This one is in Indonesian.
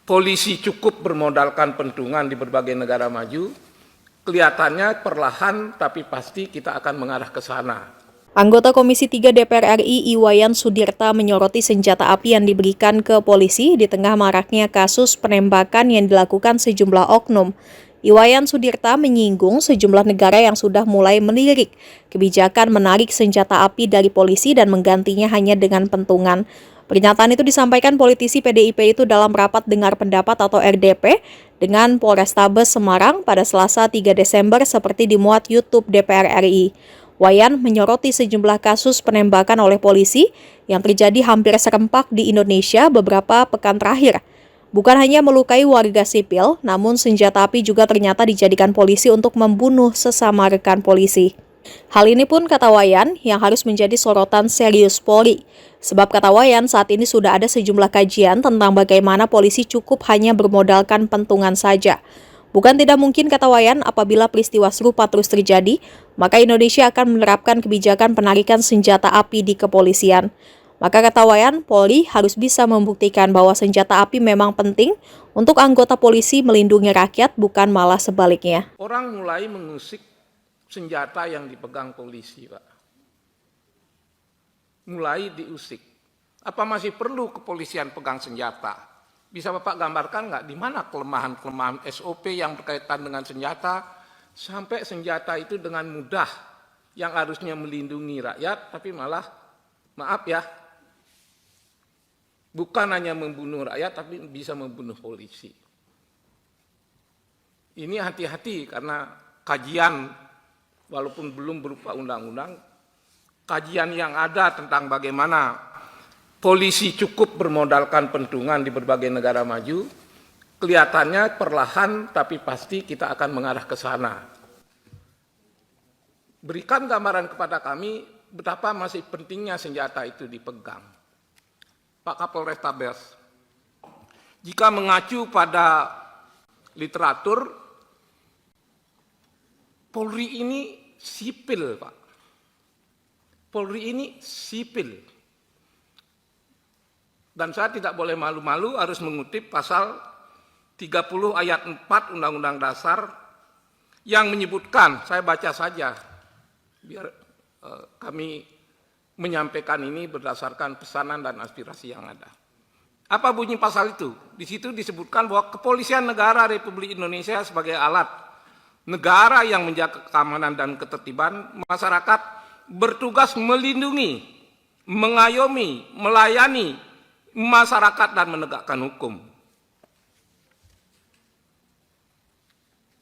polisi cukup bermodalkan pentungan di berbagai negara maju, kelihatannya perlahan tapi pasti kita akan mengarah ke sana. Anggota Komisi 3 DPR RI Iwayan Sudirta menyoroti senjata api yang diberikan ke polisi di tengah maraknya kasus penembakan yang dilakukan sejumlah oknum. Iwayan Sudirta menyinggung sejumlah negara yang sudah mulai melirik kebijakan menarik senjata api dari polisi dan menggantinya hanya dengan pentungan. Pernyataan itu disampaikan politisi PDIP itu dalam rapat dengar pendapat atau RDP dengan Polrestabes Semarang pada Selasa 3 Desember seperti dimuat YouTube DPR RI. Wayan menyoroti sejumlah kasus penembakan oleh polisi yang terjadi hampir serempak di Indonesia beberapa pekan terakhir. Bukan hanya melukai warga sipil, namun senjata api juga ternyata dijadikan polisi untuk membunuh sesama rekan polisi. Hal ini pun, kata Wayan, yang harus menjadi sorotan serius Polri. Sebab kata Wayan, saat ini sudah ada sejumlah kajian tentang bagaimana polisi cukup hanya bermodalkan pentungan saja. Bukan tidak mungkin, kata Wayan, apabila peristiwa serupa terus terjadi, maka Indonesia akan menerapkan kebijakan penarikan senjata api di kepolisian. Maka kata Wayan, Polri harus bisa membuktikan bahwa senjata api memang penting untuk anggota polisi melindungi rakyat, bukan malah sebaliknya. Orang mulai mengusik senjata yang dipegang polisi, Pak. Mulai diusik. Apa masih perlu kepolisian pegang senjata? Bisa Bapak gambarkan nggak di mana kelemahan-kelemahan SOP yang berkaitan dengan senjata, sampai senjata itu dengan mudah yang harusnya melindungi rakyat, tapi malah, maaf ya, bukan hanya membunuh rakyat, tapi bisa membunuh polisi. Ini hati-hati karena kajian, walaupun belum berupa undang-undang, kajian yang ada tentang bagaimana polisi cukup bermodalkan pentungan di berbagai negara maju, kelihatannya perlahan tapi pasti kita akan mengarah ke sana. Berikan gambaran kepada kami betapa masih pentingnya senjata itu dipegang. Pak Kapolrestabes, jika mengacu pada literatur, Polri ini sipil, Pak. Polri ini sipil. Dan saya tidak boleh malu-malu harus mengutip pasal 30 ayat 4 Undang-Undang Dasar yang menyebutkan, saya baca saja, biar kami menyampaikan ini berdasarkan pesanan dan aspirasi yang ada. Apa bunyi pasal itu? Di situ disebutkan bahwa Kepolisian Negara Republik Indonesia sebagai alat negara yang menjaga keamanan dan ketertiban masyarakat bertugas melindungi, mengayomi, melayani masyarakat dan menegakkan hukum.